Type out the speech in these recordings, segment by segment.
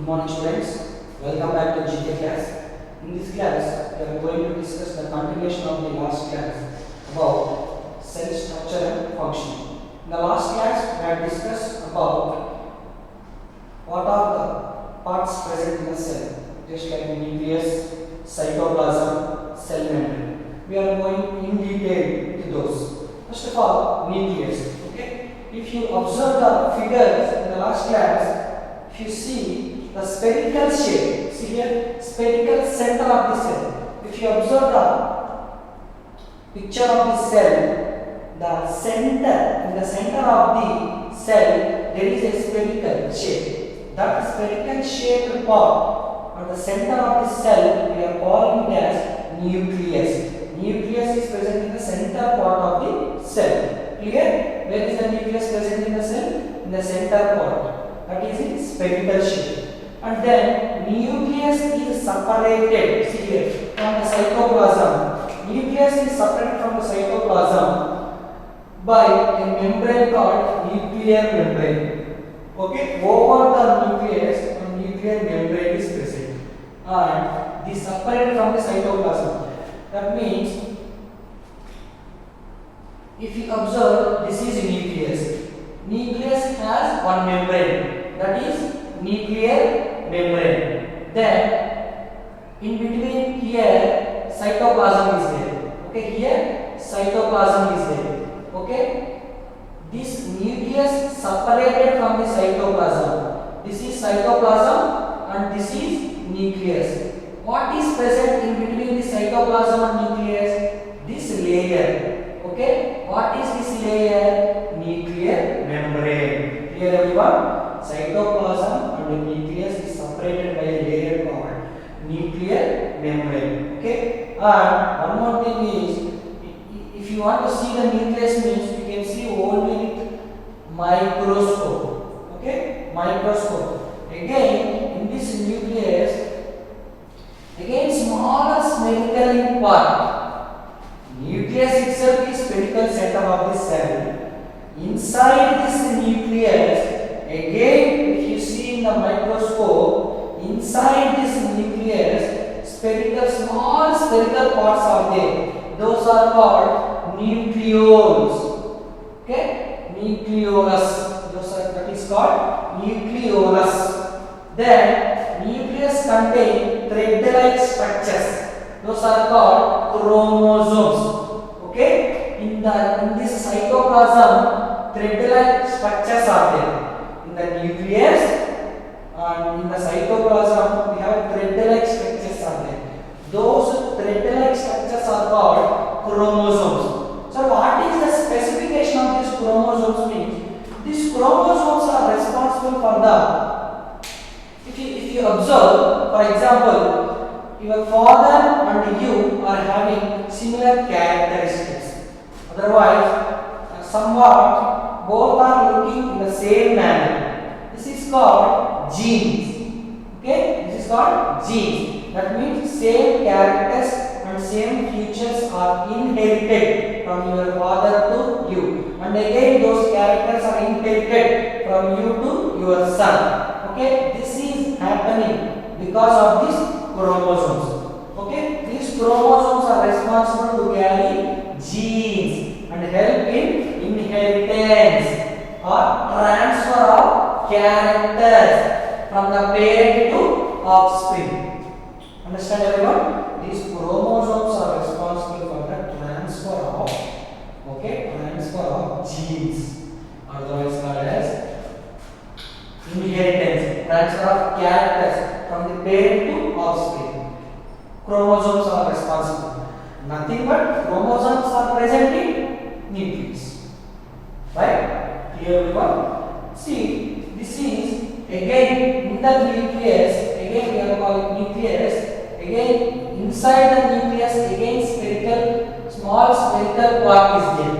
Good morning students, welcome back to GK class. In this class, we are going to discuss the continuation of the last class about cell structure and function. In the last class, we have discussed about what are the parts present in the cell, just like nucleus, cytoplasm, cell membrane. We are going in detail to those. First of all, nucleus. Okay, if you observe the figures in the last class, if you see the spherical shape, see here, spherical center of the cell. If you observe the picture of the cell, the center, in the center of the cell, there is a spherical shape. That spherical shaped part or the center of the cell, we are calling it as nucleus. Nucleus is present in the center part of the cell. Clear? Where is the nucleus present in the cell? In the center part. That is in spherical shape. And then nucleus is separated, see here, from the cytoplasm. Nucleus is separated from the cytoplasm by a membrane called nuclear membrane. Okay, over the nucleus, a nuclear membrane is present, and this separated from the cytoplasm. That means, if you observe, this is nucleus. Nucleus has one membrane, that is nuclear membrane. Then in between here cytoplasm is there. Okay, here cytoplasm is there. Okay, this nucleus separated from the cytoplasm. This is cytoplasm and this is nucleus. What is present in between the cytoplasm and nucleus? This layer. Okay, what is this layer? Nuclear membrane. Clear everyone? Cytoplasm and the nucleus is separated by a layer called nuclear membrane. Okay, and one more thing is, if you want to see the nucleus means you can see only with microscope. Okay, microscope. Again, in this nucleus, again smaller spherical in part. Nucleus itself is spherical center of the cell. Inside this nucleus, again, if you see in the microscope, inside this nucleus, small spherical parts are there. Those are called nucleoles. Okay, nucleolus. That is called nucleolus. Then nucleus contain thread-like structures. Those are called chromosomes. Okay, in this cytoplasm, thread-like structures are there. In the nucleus and in the cytoplasm, we have thread-like structures are there. Those thread-like structures are called chromosomes. So, what is the specification of these chromosomes means? These chromosomes are responsible for the, if you observe, for example, your father and you are having similar characteristics. Otherwise, somewhat both are looking in the same manner. This is called genes. Okay, this is called genes. That means same characters and same features are inherited from your father to you, and again those characters are inherited from you to your son. Okay, this is happening because of these chromosomes. Okay, these chromosomes are responsible to carry genes and help in inheritance or transfer of characters from the parent to offspring. Understand everyone? These chromosomes are responsible for the transfer of genes, otherwise called as inheritance, transfer of characters from the parent to offspring. Chromosomes are responsible. Nothing but chromosomes are present in nucleus. Right? Clear everyone? See, this is again in the nucleus. Again we are calling nucleus. Again inside the nucleus, again spherical, small spherical part is there.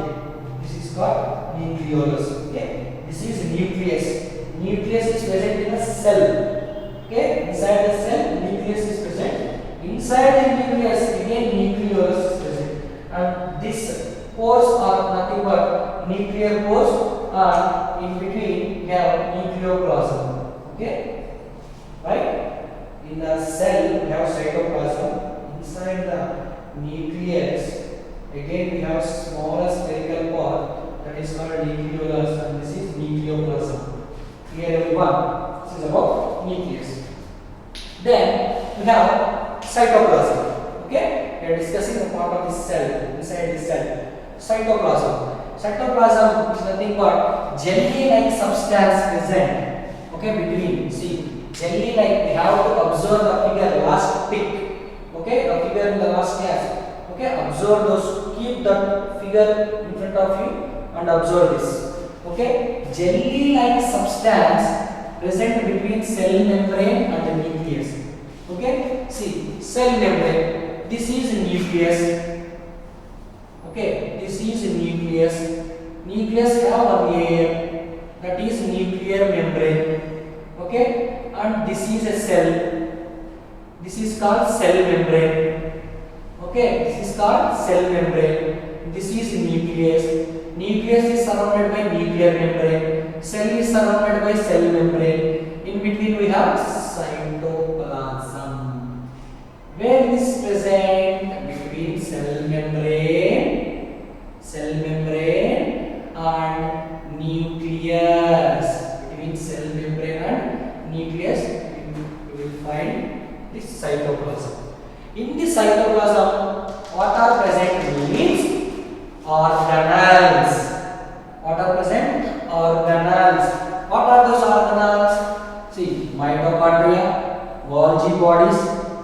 This is called nucleolus. Okay, this is nucleus. Nucleus is present in the cell. Okay, inside the cell, nucleus is present. Inside the nucleus, again nucleolus is present, and these pores are nothing but nuclear pores, and in between we have nucleoplasm. Okay, right? In the cell we have cytoplasm. Inside the nucleus, again we have smaller spherical part that is called nucleolus, and this is nucleoplasm. Clear everyone? This is about nucleus. Then we have cytoplasm. Okay, we are discussing the part of this cell, inside this cell. Cytoplasm. Cytoplasm is nothing but jelly-like substance present. Okay, between. See, jelly-like. We have to observe the figure last pic. Okay, the figure in the last class. Okay, observe those. Keep that figure in front of you and observe this. Okay, jelly-like substance present between cell membrane and the nucleus. Okay, see, cell membrane. This is nucleus. Okay, this is nucleus. Nucleus have one layer, that is nuclear membrane. Okay, and this is a cell. This is called cell membrane. Okay, this is called cell membrane. This is nucleus. Nucleus is surrounded by nuclear membrane. Cell is surrounded by cell membrane. In between we have cytoplasm. Where this is present? Between cell membrane and nucleus. Between cell membrane and nucleus, you will find this cytoplasm. In this cytoplasm, what are present means organelles. What are present? Organelles. What are those organelles? See, mitochondria, Golgi bodies,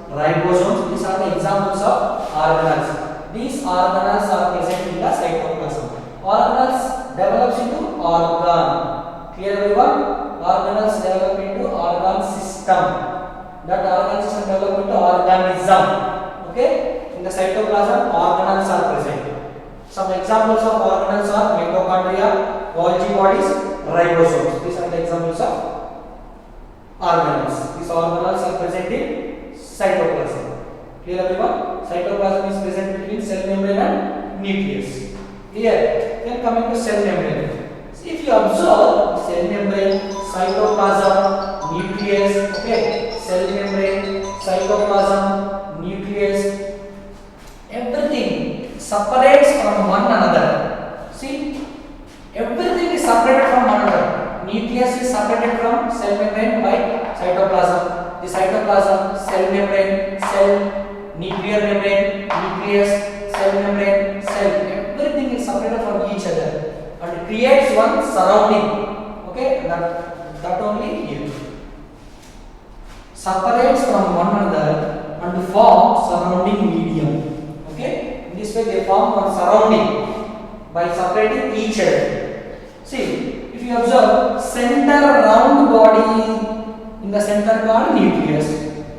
ribosomes. These are the examples of organelles. These organelles are present in the cytoplasm. Organelles develops into organ. Clear everyone? Organelles develop into organ system. That organ system develop into organism. Okay? In the cytoplasm, organelles are present. Some examples of organelles are mitochondria, Golgi bodies, ribosomes. These are the examples of organelles. These organelles are present in cytoplasm. Clear everyone? Cytoplasm is present between cell membrane and nucleus. Clear? Then coming to cell membrane. See, if you observe cell membrane, cytoplasm, nucleus, okay, cell membrane, cytoplasm, nucleus, everything separates from one another. See, everything is separated from one another. Nucleus is separated from cell membrane by cytoplasm. The cytoplasm, cell membrane, cell, nuclear membrane, nucleus, cell membrane, cell. Everything is separated from each other and creates one surrounding. Okay, that only here. Separates from one another and form surrounding medium. Okay, in this way they form one surrounding by separating each other. See, if you observe center round body in the center called nucleus.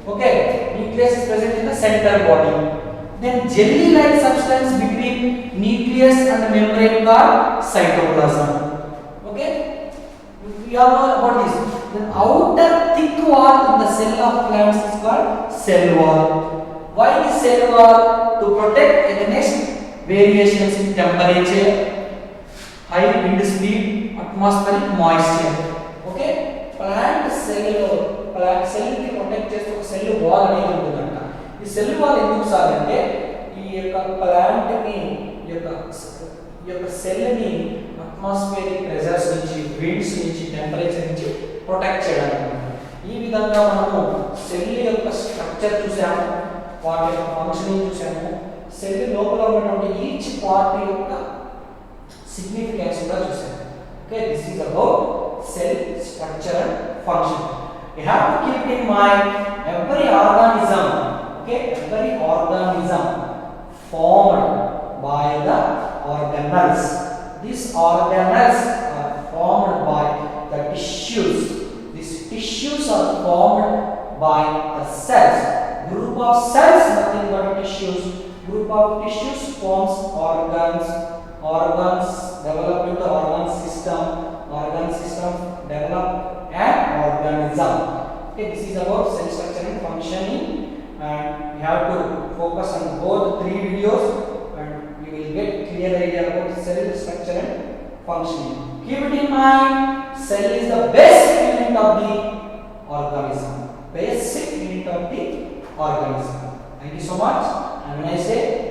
Okay, nucleus is present in the center body. Then jelly-like substance between nucleus and membrane called cytoplasm. Okay, we all know about this. The outer thick wall in the cell of plants is called cell wall. Why this cell wall? To protect against variations in temperature, high wind speed, atmospheric moisture. Okay, plant cell ని protect చేసే ఒక cell wall అనేది ఉంటుందంట. ఈ cell wall ఎందుకు sir అంటే ఈ యొక్క ప్లాంట్ ని ఈ యొక్క సెల్ ని అట్మాస్ఫియరిక్ ప్రెషర్స్ నుంచి, విండ్స్ నుంచి, టెంపరేచర్ నుంచి ప్రొటెక్ట్ చేయడానికి. ఈ విధంగా మనము సెల్ యొక్క స్ట్రక్చర్ చూసాము, వాటి యొక్క ఫంక్షనింగ్ చూసాము, సెల్ లోపల ఉన్నటువంటి ఈచ్ పార్ట్ యొక్క సిగ్నిఫికెన్స్ కూడా చూసాము. Okay, this is about cell structure and function. You have to keep in mind every organism, okay, every organism formed by the organelles. These organelles are formed by the tissues. These tissues are formed by the cells. Group of cells, nothing but tissues. Group of tissues forms organs. Organs develop into organ system. Organ system develop an organism. Okay, this is about cell structure and functioning, and we have to focus on both 3 videos and you will get clear idea about cell structure and functioning. Keep it in mind, cell is the best element of the organism. basic unit of the organism. Thank you so much. Have a nice day.